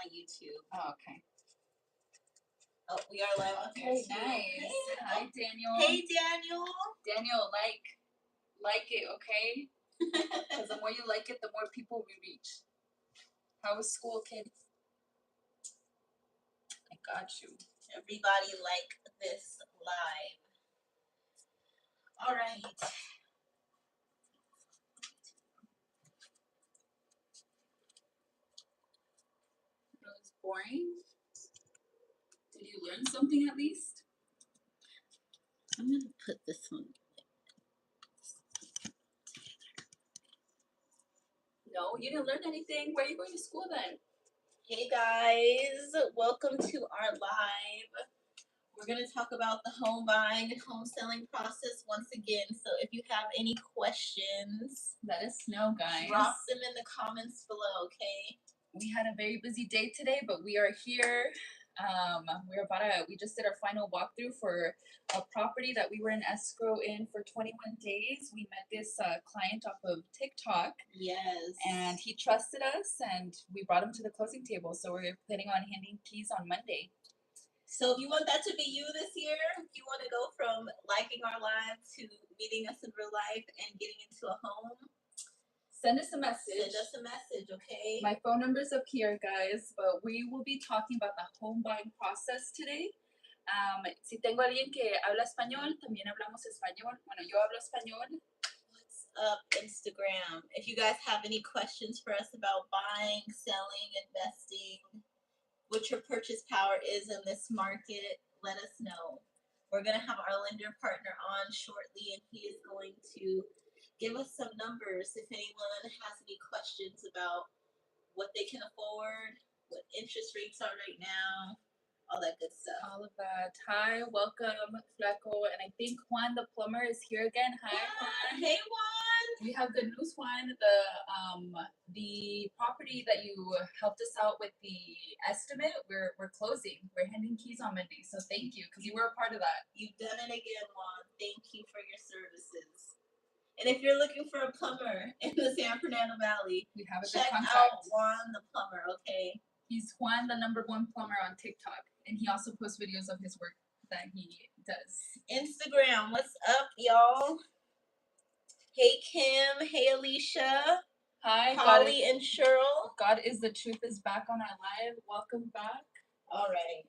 on YouTube. Oh, okay. Oh, we are live on Okay, YouTube. nice. Hey. Hi, Daniel. Hey, Daniel. Daniel, like it, okay? Because the more you like it, the more people we reach. How was school, kid? I got you. Everybody like this live. All right. It was boring. Did you learn something at least? I'm going to put this one. No, you didn't learn anything. Where are you going to school then? Hey, guys. Welcome to our live. We're going to talk about the home buying and home selling process once again. So if you have any questions, let us know, guys. Drop them in the comments below, okay? We had a very busy day today, but we are here. We just did our final walkthrough for a property that we were in escrow in for 21 days. We met this client off of TikTok. Yes. And he trusted us, and we brought him to the closing table. So we're planning on handing keys on Monday. So if you want that to be you this year, if you want to go from liking our live to meeting us in real life and getting into a home, send us a message. Send us a message, okay? My phone number's up here, guys, but we will be talking about the home buying process today. Si tengo alguien que habla español, también hablamos español. Bueno, yo hablo español. What's up, Instagram? If you guys have any questions for us about buying, selling, investing, what your purchase power is in this market, let us know. We're going to have our lender partner on shortly, and he is going to give us some numbers if anyone has any questions about what they can afford, what interest rates are right now, all that good stuff. All of that. Hi, welcome, Flaco. And I think Juan the plumber is here again. Hi, Juan. Hey, Juan. We have good news, Juan. The property that you helped us out with the estimate, we're closing. We're handing keys on Monday. So thank you, because you were a part of that. You've done it again, Juan. Thank you for your services. And if you're looking for a plumber in the San Fernando Valley, we have a check good out Juan the plumber, okay? He's Juan, the #1 plumber on TikTok. And he also posts videos of his work that he does. Instagram, what's up, y'all? Hey, Kim. Hey, Alicia. Hi, Holly and Cheryl. God is the Truth is back on our live. Welcome back. All right.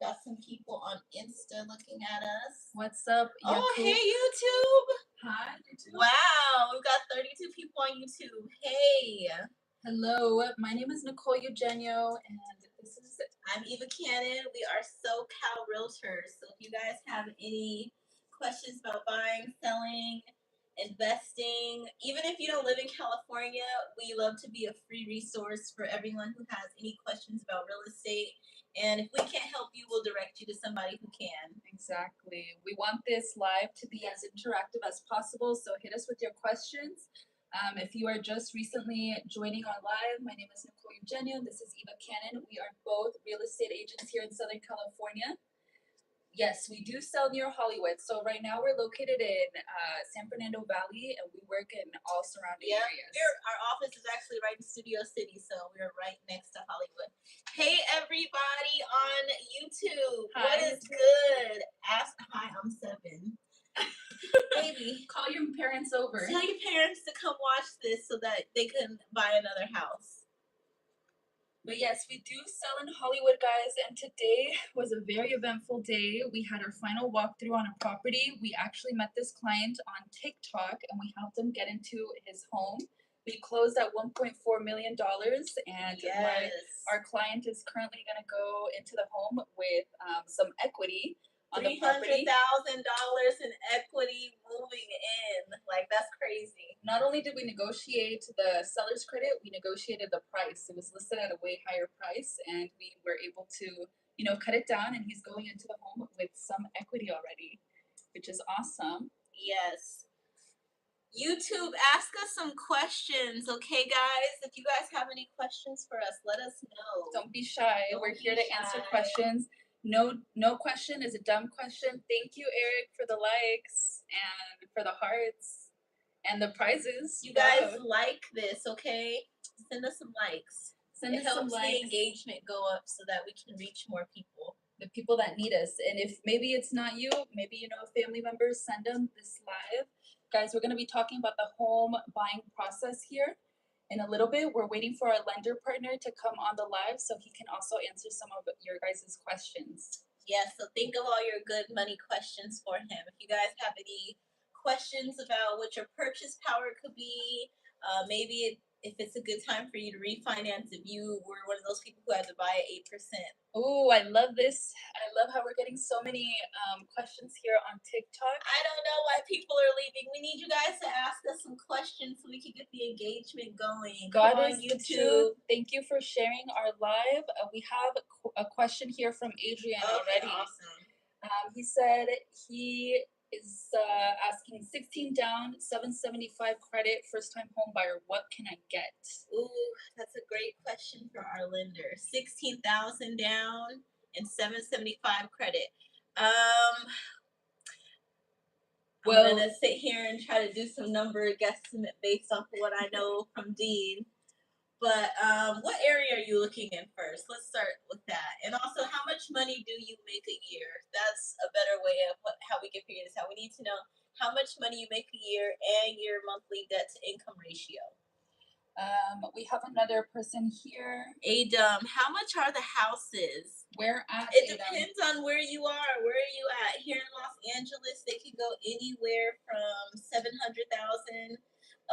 Got some people on Insta looking at us. What's up, YouTube? Oh, hey, YouTube. Hi, YouTube. Wow, we've got 32 people on YouTube. Hey. Hello, my name is Nicole Eugenio, and I'm Eva Cannon. We are SoCal Realtors. So if you guys have any questions about buying, selling, investing, even if you don't live in California, we love to be a free resource for everyone who has any questions about real estate. And if we can't help you, we'll direct you to somebody who can. Exactly. We want this live to be as interactive as possible, so hit us with your questions. If you are just recently joining our live, my name is Nicole Eugenio. This is Eva Cannon. We are both real estate agents here in Southern California. Yes, we do sell near Hollywood. So right now we're located in San Fernando Valley, and we work in all surrounding areas. Our office is actually right in Studio City, so we're right next to Hollywood. Hey, everybody on YouTube. Hi. What is good? Hi, I'm 7. Baby, call your parents over. Tell your parents to come watch this so that they can buy another house. But yes, we do sell in Hollywood, guys, and today was a very eventful day. We had our final walkthrough on a property. We actually met this client on TikTok, and we helped him get into his home. We closed at $1.4 million, and our client is currently going to go into the home with some equity. $300,000 in equity moving in. Like, that's crazy. Not only did we negotiate the seller's credit, we negotiated the price. It was listed at a way higher price, and we were able to, cut it down, and he's going into the home with some equity already, which is awesome. Yes. YouTube, ask us some questions, okay, guys? If you guys have any questions for us, let us know. Don't be shy. We're here to answer questions. No question is a dumb question. Thank you, Eric, for the likes and for the hearts and the prizes. You guys like this, okay? Send us some likes. Send It us some helps the likes. engagement go up so that we can reach more people. The people that need us. And if maybe it's not you, maybe you know a family member, send them this live. Guys, we're going to be talking about the home buying process here in a little bit. We're waiting for our lender partner to come on the live so he can also answer some of your guys' questions. Yes, so think of all your good money questions for him. If you guys have any questions about what your purchase power could be, maybe if it's a good time for you to refinance, if you were one of those people who had to buy at 8%. Oh, I love this. I love how we're getting so many questions here on TikTok. I don't know why people are leaving. We need you guys to ask us some questions so we can get the engagement going. God Come on, is the YouTube. truth. Thank you for sharing our live. We have a question here from Adrian already. Awesome. He said he is asking 16 down, 775 credit, first time home buyer. What can I get? Ooh, that's a great question for our lender. 16,000 down and 775 credit. Well, I'm gonna sit here and try to do some number guesstimate based off of what I know from Dean. But what area are you looking in first? Let's start with that. And also, how much money do you make a year? That's a better way of how we can figure this out. We need to know how much money you make a year and your monthly debt to income ratio. we have another person here. Adam, how much are the houses? Where at? It depends on where you are. Where are you at? Here in Los Angeles, they can go anywhere from 700,000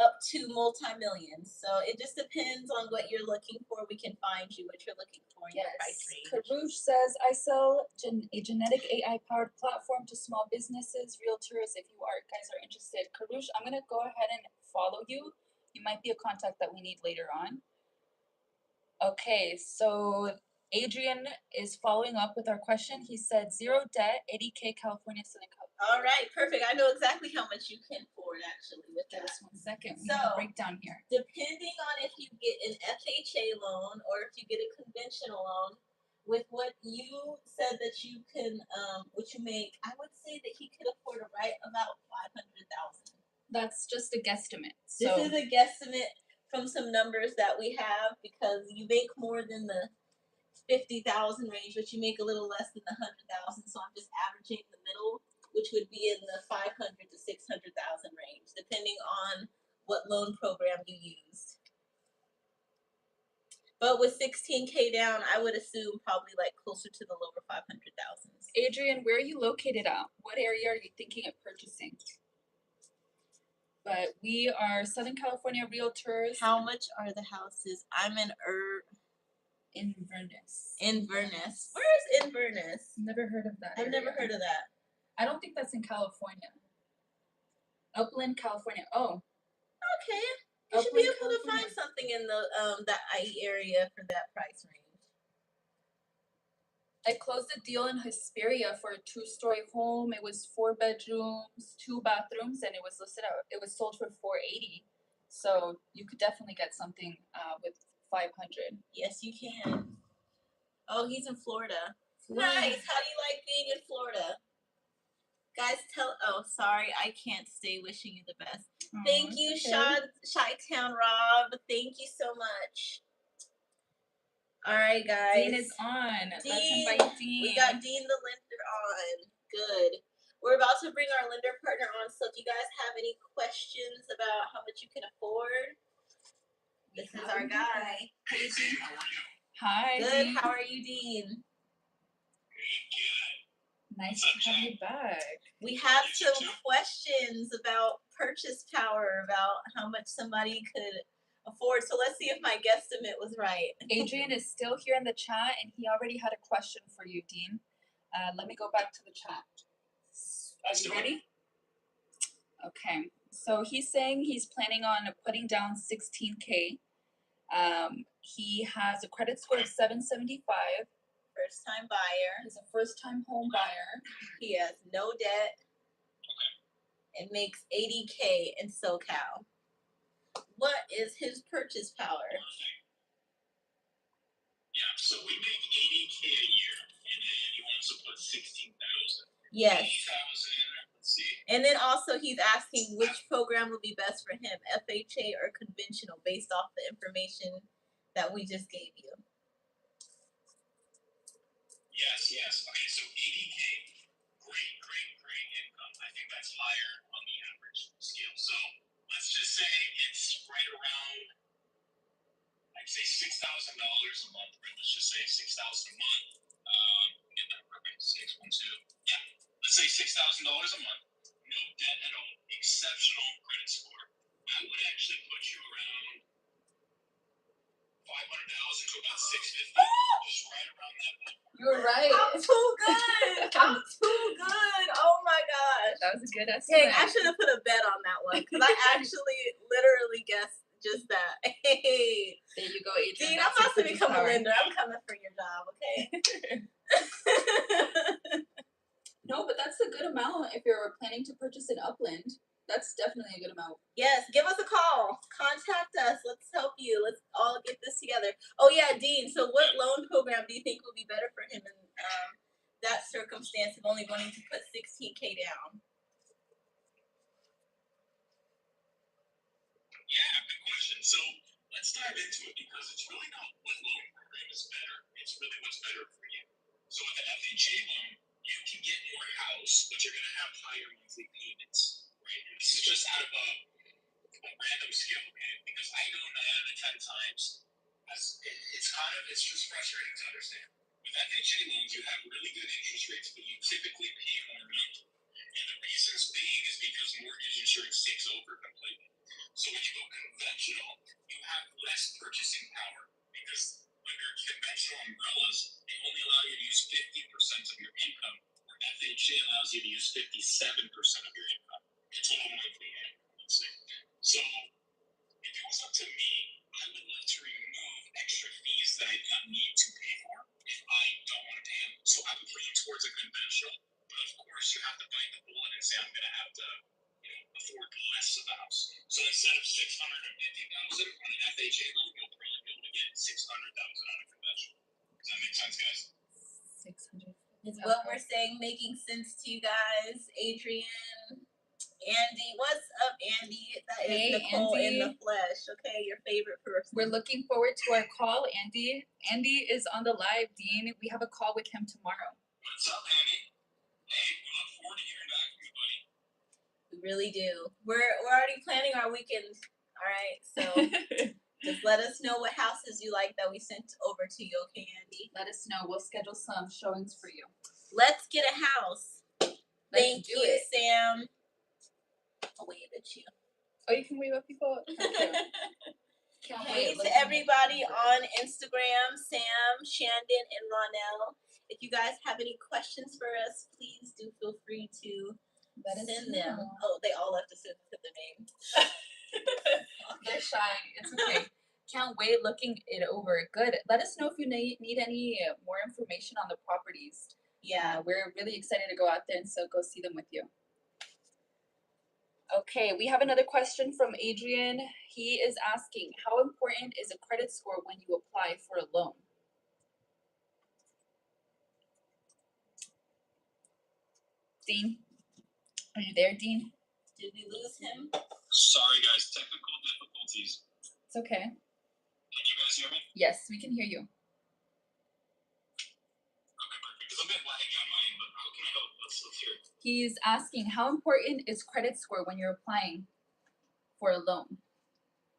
up to multi-millions. So it just depends on what you're looking for. We can find you what you're looking for in your price range. Karush says, I sell a genetic AI-powered platform to small businesses, realtors. If you guys are interested. Karush, I'm going to go ahead and follow you. You might be a contact that we need later on. Okay, so Adrian is following up with our question. He said, zero debt, 80K, California, Southern California. All right, perfect. I know exactly how much you can afford actually with that. Just 1 second. We have a breakdown here. Depending on if you get an FHA loan or if you get a conventional loan, with what you said that you can, what you make, I would say that he could afford to write about 500,000. That's just a guesstimate. This is a guesstimate from some numbers that we have because you make more than the 50,000 range, but you make a little less than the 100,000. So I'm just averaging the middle, which would be in the 500 to 600,000 range, depending on what loan program you used. But with 16K down, I would assume probably like closer to the lower 500,000s. Adrian, where are you located at? What area are you thinking of purchasing? But we are Southern California realtors. How much are the houses? I'm in Inverness. Inverness. Where is Inverness? Never heard of that. I've never heard of that. I don't think that's in California. Upland, California. Oh. Okay. You should be able to find something in the that IE area for that price range. I closed a deal in Hesperia for a 2-story home. It was 4 bedrooms, 2 bathrooms, and it was listed out. It was sold for $480. So you could definitely get something with $500. Yes, you can. Oh, he's in Florida. Nice. How do you like being in Florida? Guys, sorry, I can't stay wishing you the best. Thank you, okay. Chi-Town Rob. Thank you so much. All right, guys. Dean is on. Dean, let's invite Dean. We got Dean the lender on. Good. We're about to bring our lender partner on. So if you guys have any questions about how much you can afford, this is our guy. Hey, Dean. Hi, Good. Dean. How are you, Dean? Nice to have you back. We have some questions about purchase power, about how much somebody could afford. So let's see if my guesstimate was right. Adrian is still here in the chat, and he already had a question for you, Dean. Let me go back to the chat. Are you ready? Okay. So he's saying he's planning on putting down 16K. He has a credit score of 775. First-time buyer. He's a first-time home buyer. He has no debt and makes 80K in SoCal. What is his purchase power? Yeah, so we make 80K a year, and then he wants to put 16,000. Yes. 80,000. Let's see. And then also he's asking which program would be best for him, FHA or conventional, based off the information that we just gave you? Yes. Okay, so 80K, great income. I think that's higher on the average scale. So let's just say it's right around, I'd say $6,000 a month, right? Let's just say 6,000 a month. Get that right, 612. Yeah, let's say $6,000 a month. No debt at all. Exceptional credit score. I would actually put you around 500,000 to about 650. Just right around that ballpark. You're right. I'm too good. I'm too good. Oh my gosh. That was a good Dang, estimate. I should have put a bet on that one because I actually literally guessed just that. Hey, There you go, Adrian. Dean, I'm That's about to your purchase become a power. lender. I'm coming for your job, okay? No, but that's a good amount if you're planning to purchase an upland. That's definitely a good amount. Yes, give us a call. Contact us. Let's help you. Let's all get this together. Oh yeah, Dean. So what loan program do you think will be better for him in that circumstance of only wanting to put 16K down? Yeah, good question. So let's dive into it because it's really not what loan program is better. It's really what's better for you. So with the FHA loan, you can get more house, but you're going to have higher monthly payments, right? And this is just out of a random scale, okay? Because I know 9 out of 10 times, it's just frustrating to understand. With FHA loans, you have really good interest rates, but you typically pay more monthly. And the reasons being is because mortgage insurance takes over completely. So when you go conventional, you have less purchasing power because under conventional umbrellas, they only allow you to use 50% of your income, where FHA allows you to use 57% of your income. Your total monthly income, let's say. So if it was up to me, I would love to remove extra fees that I don't need to pay for if I don't want to pay them. So I would lean towards a conventional, but of course you have to bite the bullet and say I'm going to have to afford less of the house. So instead of 650,000 on an FHA loan, you'll probably be able to get 600,000 on a conventional. Does that make sense, guys? 600. Is what we're saying making sense to you guys? Adrian, Andy, what's up, Andy? That is Hey, Nicole in the Andy. flesh. Okay, your favorite person. We're looking forward to our call, Andy. Andy is on the live, Dean. We have a call with him tomorrow. What's up, Andy? Hey, we look forward to hearing back from you, buddy. We really do. We're already planning our weekend. All right, so just let us know what houses you like that we sent over to you, okay, Andy? Let us know. We'll schedule some showings for you. Let's get a house. Thank do you, it. Sam. I'll wave at you. Oh, you can wave at people? Okay. Can't Hey wait. to everybody on Instagram, Sam, Shandon, and Ronell. If you guys have any questions for us, please do feel free to Let us send them. know. Oh, they all left to send their name. They're shy. It's okay. Can't wait looking it over. Good. Let us know if you need any more information on the properties. Yeah. We're really excited to go out there and so go see them with you. Okay, we have another question from Adrian. He is asking, how important is a credit score when you apply for a loan? Dean? Are you there, Dean? Did we lose him? Sorry, guys, technical difficulties. It's okay. Can you guys hear me? Yes, we can hear you. Okay, perfect. It's a bit laggy on my end, but how can I help? Let's hear it. He's asking, how important is credit score when you're applying for a loan?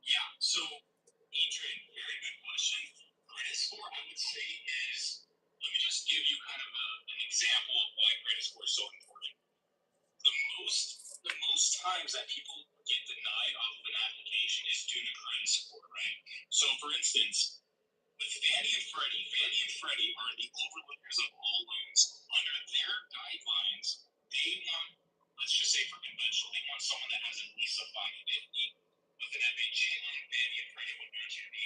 Yeah, so Adrian, very good question. Credit score, I would say, is, let me just give you kind of an example of why credit score is so important. The most times that people get denied off of an application is due to credit score, right? So for instance, with Fannie and Freddie are the overlookers of all loans. Under their guidelines, they want, let's just say for conventional, they want someone that has at least a 550. With an FHA loan, Fannie and Freddie would want you to be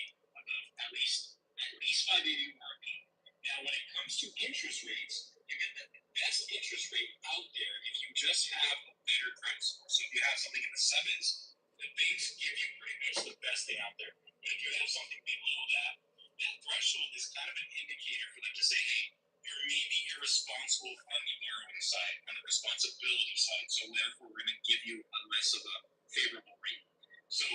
at least 580 or above. Now, when it comes to interest rates, you get the best interest rate out there if you just have a better credit score. So if you have something in the 7s, the banks give you pretty much the best thing out there. But if you have something below that, that threshold is kind of an indicator for them to say, hey, you're maybe irresponsible on the borrowing side, on the responsibility side. So therefore, we're going to give you a less of a favorable rate. So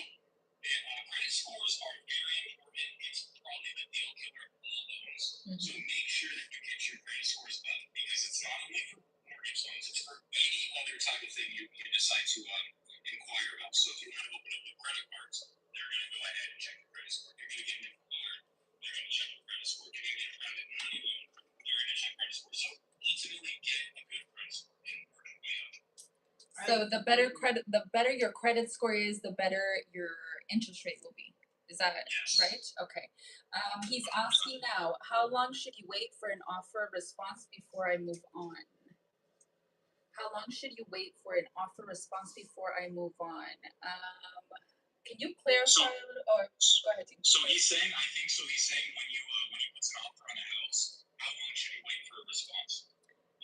Credit scores are very important. It's probably the deal killer of all loans. So make sure that you get your credit scores up because it's not only for mortgage loans, it's for any other type of thing you decide to inquire about. So if you want to open up with credit cards, they're going to go ahead and check your credit score. If you're going to get a new car, they're going to check your credit score. If you're going to get a private money loan, they're going to check credit score. So ultimately, get a good credit score and work your way up. So the better your credit score is, the better your interest rate will be. Is that Yes. right? Okay. He's asking now, how long should you wait for an offer response before I move on? How long should you wait for an offer response before I move on? Can you clarify a little, or go ahead. So he's saying, I think so. He's saying when he puts an offer on a house, how long should he wait for a response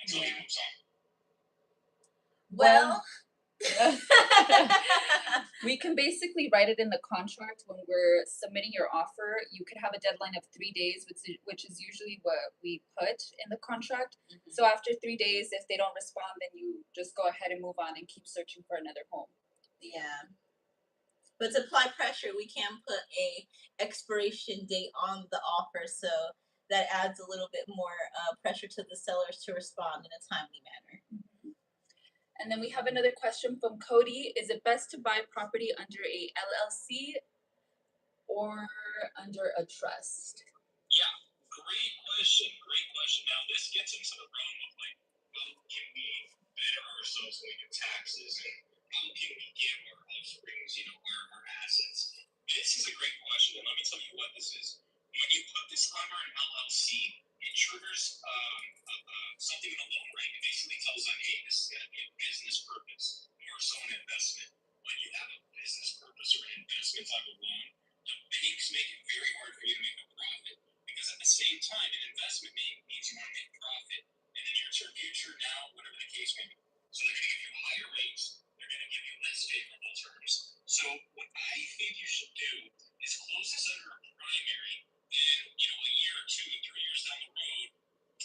until he moves on? Well, we can basically write it in the contract when we're submitting your offer. You could have a deadline of 3 days, which is usually what we put in the contract. So after 3 days, if they don't respond, then you just go ahead and move on and keep searching for another home. Yeah. But to apply pressure, we can put a expiration date on the offer, so that adds a little bit more pressure to the sellers to respond in a timely manner. And then we have another question from Cody. Is it best to buy property under a LLC or under a trust? Yeah, great question. Great question. Now this gets into the realm of like, how can we better ourselves when we do taxes, and how can we give our offerings, our assets? This is a great question, and let me tell you what this is. When you put this under an LLC, it triggers something in a loan, right? It basically tells them, hey, this is going to be a business purpose, more so an investment. When you have a business purpose or an investment type of loan, the banks make it very hard for you to make a profit because at the same time, an investment means you want to make profit in the near term future, now, whatever the case may be. So they're going to give you higher rates, they're going to give you less favorable terms. So what I think you should do is close this under a primary, then a year or 2 or 3 years down the road,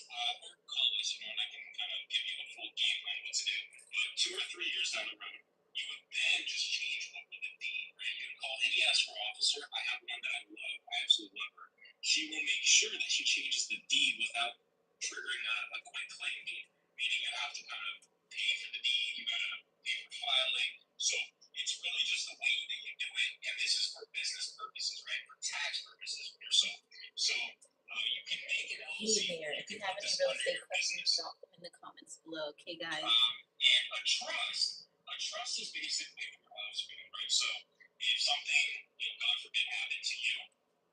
or call us, and I can kind of give you a full game plan what to do. But 2 or 3 years down the road, you would then just change over the deed, right? You can call any escrow officer. I have one that I love. I absolutely love her. She will make sure that she changes the deed without triggering a quick claim deed, meaning you have to kind of pay for the deed, you gotta pay for filing. So it's really just the way that you do it, and this is for business purposes, right? For tax purposes, so you can make it. Hey there, if you have any real estate questions, drop them in the comments below. Okay, guys. And a trust is basically speaking, right? So if something, God forbid, happened to you,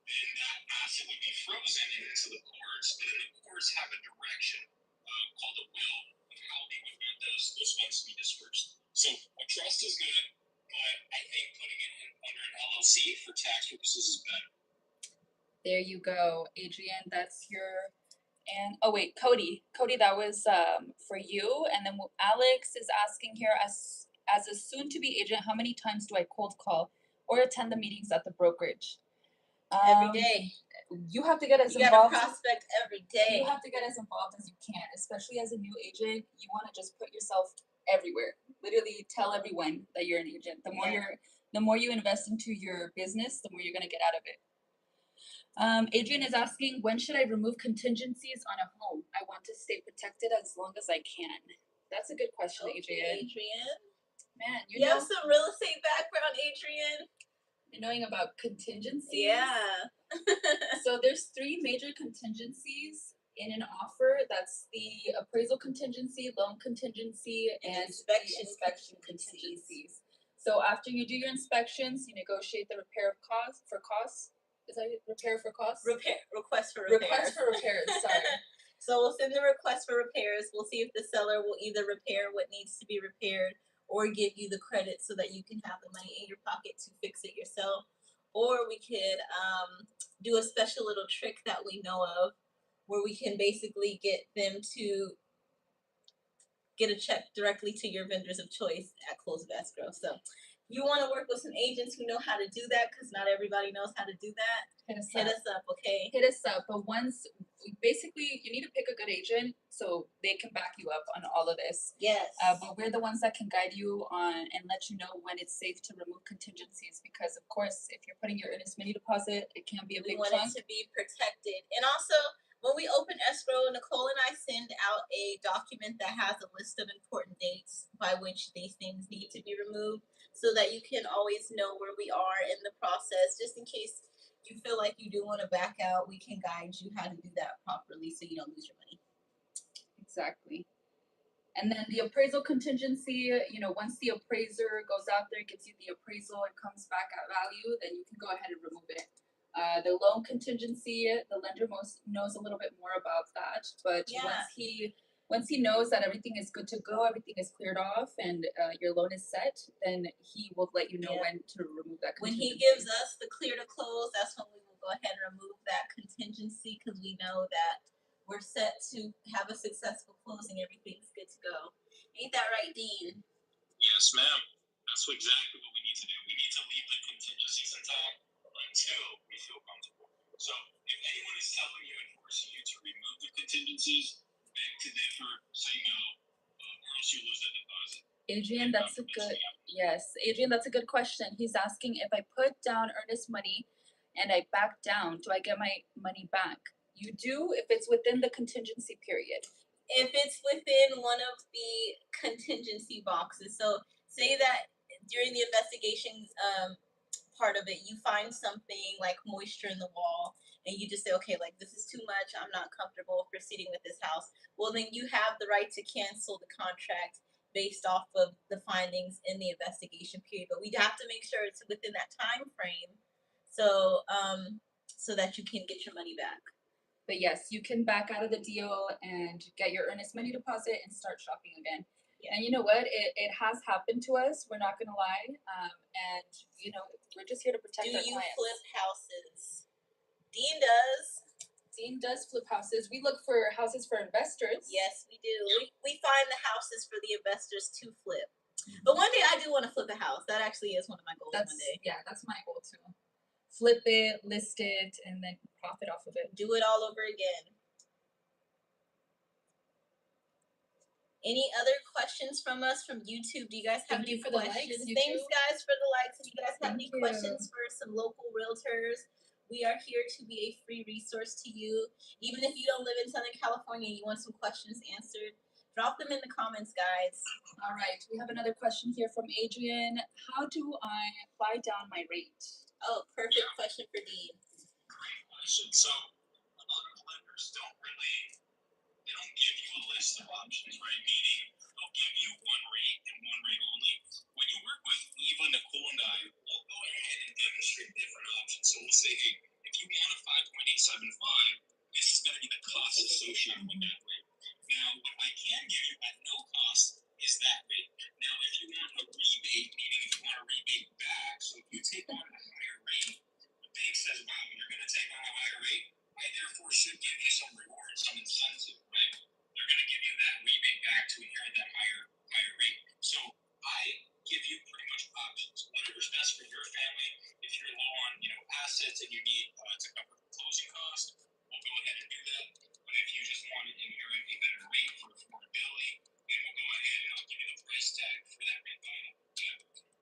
then that asset would be frozen into the courts, but then the courts have a direction called a will of how they would want those funds to be dispersed. So a trust is good, but I think putting it under an LLC for tax purposes is better. There you go, Adrian. That's your. And oh wait, Cody, that was for you. And then Alex is asking here, as a soon-to-be agent, how many times do I cold call or attend the meetings at the brokerage? Every day. You have to get as You involved. gotta prospect every day. You have to get as involved as you can, especially as a new agent. You want to just put yourself everywhere. Literally, tell everyone that you're an agent. The more you invest into your business, the more you're gonna get out of it. Adrian is asking, when should I remove contingencies on a home? I want to stay protected as long as I can. That's a good question, Adrian. Man, you have some real estate background, Adrian. You're knowing about contingencies. Yeah. So there's 3 major contingencies in an offer. That's the appraisal contingency, loan contingency, and inspection contingencies. So after you do your inspections, you negotiate the repair for costs. Is that repair for costs? Request for repairs. Request for repairs, sorry. So we'll send the request for repairs. We'll see if the seller will either repair what needs to be repaired or give you the credit so that you can have the money in your pocket to fix it yourself. Or we could do a special little trick that we know of where we can basically get them to get a check directly to your vendors of choice at close of escrow. So you want to work with some agents who know how to do that, because not everybody knows how to do that, hit us up, okay? Hit us up. But once, basically, you need to pick a good agent so they can back you up on all of this. Yes. But we're the ones that can guide you on and let you know when it's safe to remove contingencies. Because of course, if you're putting your earnest money deposit, it can be a We big want chunk. it to be protected. And also, when we open escrow, Nicole and I send out a document that has a list of important dates by which these things need to be removed, so that you can always know where we are in the process, just in case you feel like you do want to back out. We can guide you how to do that properly so you don't lose your money. Exactly. And then the appraisal contingency, once the appraiser goes out there, gives you the appraisal, and comes back at value, then you can go ahead and remove it. The loan contingency, the lender knows a little bit more about that, but Yeah. once he knows that everything is good to go, everything is cleared off, and your loan is set, then he will let you know when to remove that When contingency. he gives us the clear to close, that's when we will go ahead and remove that contingency, because we know that we're set to have a successful closing. Everything's good to go. Ain't that right, Dean? Yes, ma'am. That's exactly what we need to do. We need to leave the contingencies intact until we feel comfortable. So if anyone is telling you and forcing you to remove the contingencies, beg to differ, say no, or else you lose that deposit. Adrian, that's a good Adrian, that's a good question. He's asking, if I put down earnest money and I back down, do I get my money back? You do if it's within the contingency period. If it's within one of the contingency boxes. So say that during the investigation part of it, you find something like moisture in the wall, and you just say, okay, like, this is too much, I'm not comfortable proceeding with this house. Well, then you have the right to cancel the contract based off of the findings in the investigation period. But we have to make sure it's within that time frame, so that you can get your money back. But yes, you can back out of the deal and get your earnest money deposit and start shopping again. Yeah. And you know what? It has happened to us. We're not gonna lie. And we're just here to protect our clients. Do you flip houses? Dean does. Dean does flip houses. We look for houses for investors. Yes, we do. We find the houses for the investors to flip. But one day I do want to flip a house. That actually is one of my goals one day. Yeah, that's my goal too. Flip it, list it, and then profit off of it. Do it all over again. Any other questions from us from YouTube? Do you guys have any questions? Thanks, guys, for the likes. If you guys have any questions for some local realtors, we are here to be a free resource to you. Even if you don't live in Southern California and you want some questions answered, drop them in the comments, guys. All right, we have another question here from Adrian. How do I buy down my rate? Oh, perfect question for Dean. Great question. So a lot of lenders don't give you a list of options, right? Meaning they'll give you one rate and one rate only. When you work with Eva, Nicole, and I, we'll go ahead and demonstrate different options. So we'll say, hey, if you want a 5.875, this is going to be the cost associated with that rate. Now, what I can give you at no cost is that rate. Now, if you want a rebate, meaning if you want a rebate back, so if you take on a higher rate, the bank says, wow, you're going to take on a higher rate, I therefore should give you some reward, some incentive, right? They're going to give you that rebate back to inherit that higher rate. So I give you pretty much options. Whatever's best for your family. If you're low on, assets and you need to cover the closing cost, we'll go ahead and do that. But if you just want to inherit a better rate for affordability, then we'll go ahead and I'll give you the price tag for that rate buydown. Okay?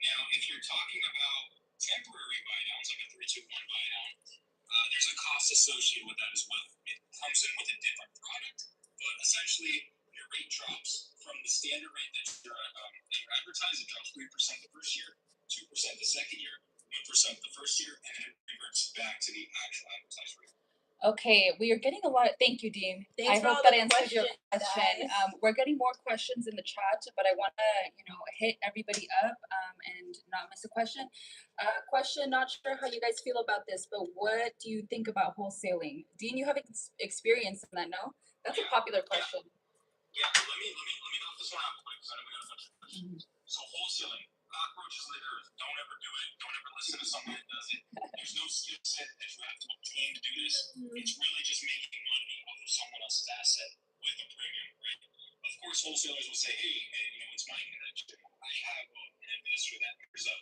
Now, if you're talking about temporary buydowns, like a 3-2-1 buydown, there's a cost associated with that as well. It comes in with a different product, but essentially your rate drops from the standard rate that you're advertised. It drops 3% the first year, 2% the second year, 1% the first year, and then it reverts back to the actual advertised rate. Okay, we are getting a lot. Thank you, Dean. Thanks I hope that answered your question. We're getting more questions in the chat, but I want to, hit everybody up and not miss a question. Question, not sure how you guys feel about this, but what do you think about wholesaling? Dean, you have experience in that, no? That's a popular question. Yeah, let me knock this one out quick because I know we got a bunch of questions. So wholesaling, cockroaches lay the earth. Don't ever do it. Don't ever listen to someone that does it. There's no skill set that you have to obtain to do this. It's really just making money off of someone else's asset with a premium, right? Of course, wholesalers will say, hey, it's my connection. I have an investor that there's a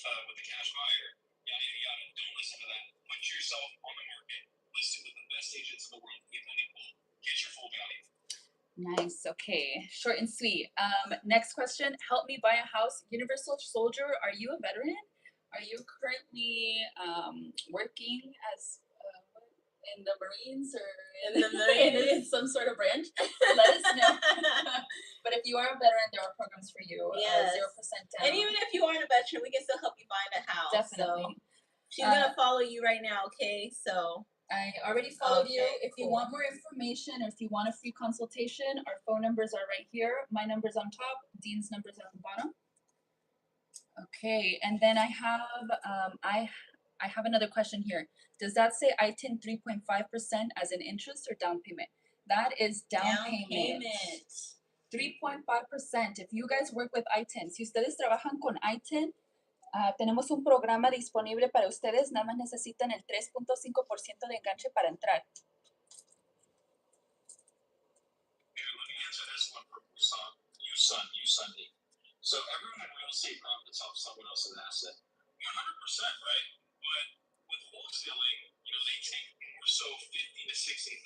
with the cash buyer, yada yada yada. Don't listen to that. Put yourself on the market. List it with the best agents in the world. Give them a call. Get your full value. Nice. Okay. Short and sweet. Next question. Help me buy a house. Universal Soldier, are you a veteran? Are you currently working as in the Marines or In the Marines? in some sort of branch? Let us know. But if you are a veteran, there are programs for you. Yes. 0% down. And even if you aren't a veteran, we can still help you find a house. Definitely. So she's gonna follow you right now, okay? So I already followed you. Okay, If you cool. want more information or if you want a free consultation, our phone numbers are right here. My number's on top, Dean's number's at the bottom. Okay, and then I have another question here. Does that say ITIN 3.5% as an interest or down payment? That is down payment. 3.5%. If you guys work with ITIN, si ustedes trabajan con ITIN, tenemos un programa disponible para ustedes, nada más necesitan el 3.5% de enganche para entrar. Here, let me answer this one for Sunday. So everyone in real estate profits off someone else's asset. 100%, right? But with wholesaling, they take more so 50 to 60,000.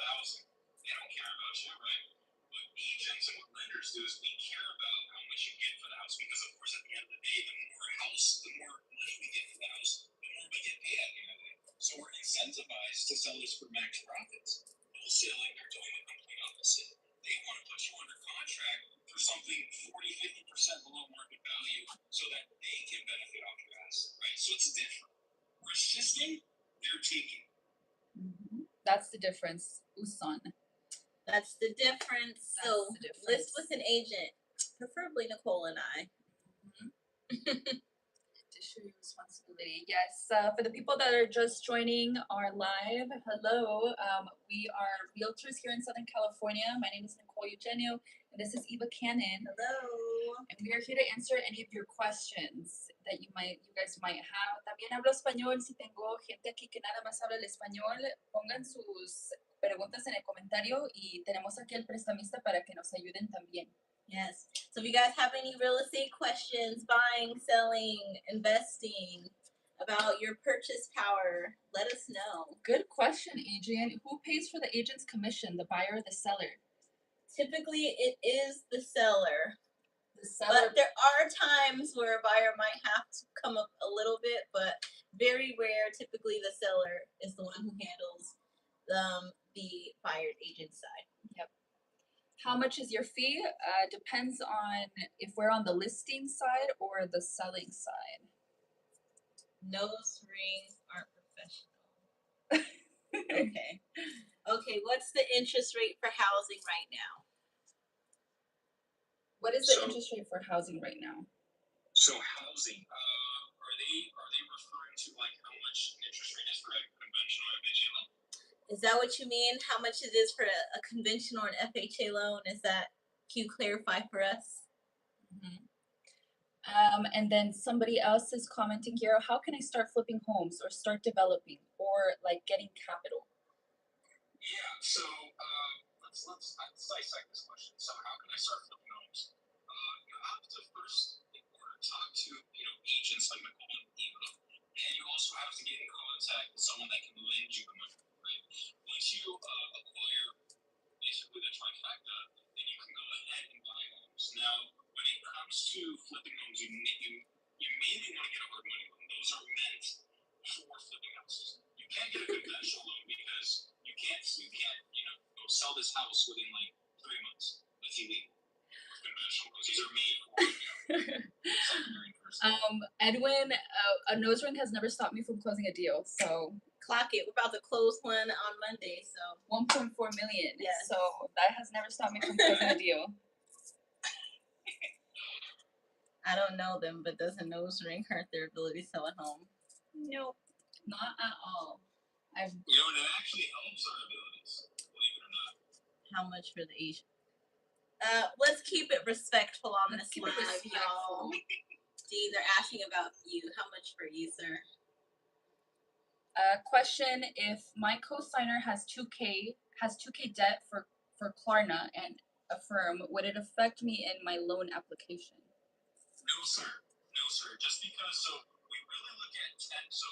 They don't care about you, right? What agents and what lenders do is we care about how much you get for the house because, of course, at the end of the day, the more money we get for the house, the more we get paid at the end of the day. So we're incentivized to sell this for max profits. Wholesaling, they're doing the complete opposite. They want to put you under contract for something 40-50% below market value so that they can benefit off your asset, right? So it's different. We're assisting, they're taking. That's the difference, Usan. that's the difference. That's So the difference. list with an agent, preferably Nicole and I. Fiduciary responsibility. Yes. For the people that are just joining our live, hello. We are realtors here in Southern California. My name is Nicole Eugenio, and this is Eva Cannon. Hello. And we are here to answer any of your questions that you guys might have. También hablo español. Si tengo gente aquí que nada más habla el español, pongan sus preguntas en el comentario y tenemos aquí al prestamista para que nos ayuden también. Yes. So if you guys have any real estate questions, buying, selling, investing, about your purchase power, let us know. Good question, Adrian. Who pays for the agent's commission, the buyer or the seller? Typically, it is the seller. The seller. But there are times where a buyer might have to come up a little bit, but very rare. Typically, the seller is the one who handles the buyer agent side. Yep. How much is your fee? Depends on if we're on the listing side or the selling side. Nose rings aren't professional. Okay. Okay, what's the interest rate for housing right now? What is the interest rate for housing right now? So housing, are they referring to like how much interest rate is for a conventional FHA loan? Is that what you mean? How much it is for a conventional or an FHA loan? Can you clarify for us? Mm-hmm. And then somebody else is commenting here, how can I start flipping homes or start developing or like getting capital? Yeah, so let's dissect this question. So how can I start flipping homes? You have to first, in order to talk to agents like Nicole and Eva, and you also have to get in contact with someone that can lend you the money, right? Once you acquire basically the trifecta, then you can go ahead and buy homes. Now, when it comes to flipping homes, you mainly want to get a hard money loan. Those are meant for flipping houses. You can't get a conventional loan because you can't go sell this house within like 3 months. That's illegal. Conventional loans. These are made for secondary person. Edwin, a nose ring has never stopped me from closing a deal. So Clock it. We're about to close one on Monday, so 1.4 million. Yes. So that has never stopped me from closing a deal. I don't know them, but does a nose ring hurt their ability to sell at home? Nope, not at all. It actually helps our abilities, believe it or not. How much for the Asian? Let's keep it respectful on Let's this keep it live, respectful. y'all. Dee, they're asking about you. How much for you, sir? Question: if my co-signer has 2K debt for Klarna and a firm, would it affect me in my loan application? No, sir. Just because, so we really look at 10. So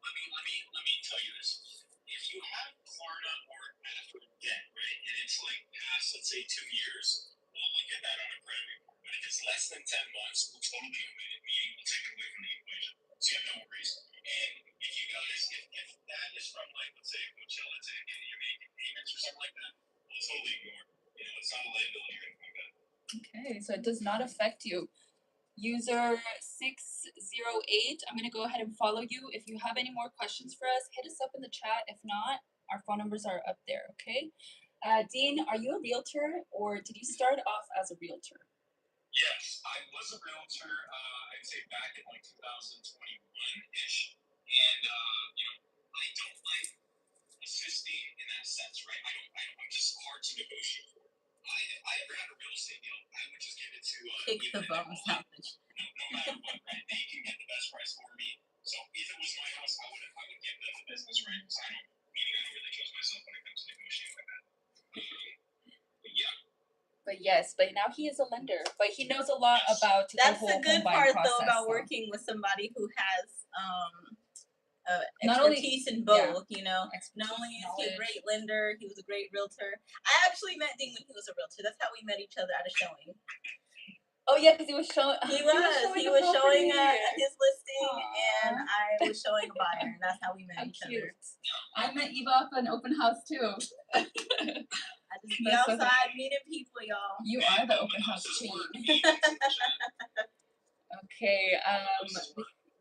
let me tell you this. If you have Klarna or after debt, right, and it's like past, let's say, 2 years, we'll look at that on a credit report. But if it's less than 10 months, we'll totally omit it, meaning we'll take it away from the equation. So you have no worries. And if you guys, if that is from like, let's say, Coachella ticket and you're making payments or something like that, we'll totally ignore it. You know, it's not a liability or anything like that. Okay, so it does not affect you. User 608, I'm gonna go ahead and follow you. If you have any more questions for us, hit us up in the chat. If not, our phone numbers are up there, okay? Dean, are you a realtor or did you start off as a realtor? Yes, I was a realtor, I'd say back in like 2021-ish. And, I don't like assisting in that sense, right? I'm just hard to negotiate for. I ever had a real estate deal, I would just give it to Kick either the an bums MLS, out the no matter what, right? They can get the best price for me. So if it was my house, I would give them the business, right? Because I don't really trust myself when it comes to negotiating like that. But yeah, But yes, but now he is a lender, but he knows a lot Yes. about That's the whole the good home buying part though process. about so. working with somebody who has Not only- expertise in yeah. both, you know. Expertise, Not only is he a knowledge. great lender, he was a great realtor. I actually met Dean when he was a realtor. That's how we met each other at a showing. Oh yeah, because he was showing. He was showing his listing, and Aw. I was showing a buyer, and that's how we met How each cute. other. I met Eva up at an open house too. I just be That's so outside meeting people, y'all. You are the open house queen. Okay,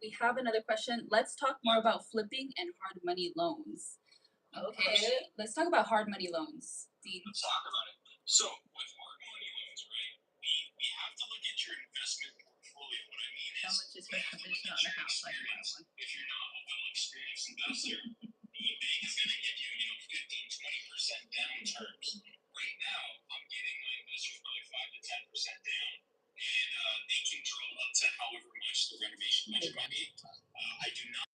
we have another question. Let's talk more about flipping and hard money loans. Okay, let's talk about hard money loans. Dean. let's talk about it. So with hard money loans, right? We have to look at your investment portfolio. What I mean is, How much is we her have to look commission at on a your house like that experience. one? If you're not a well-experienced investor, the bank is going to give you, 15, 20% down terms. Right now, I'm giving my investors probably 5 to 10% down, and they can draw up to however much the renovation budget might be. I do not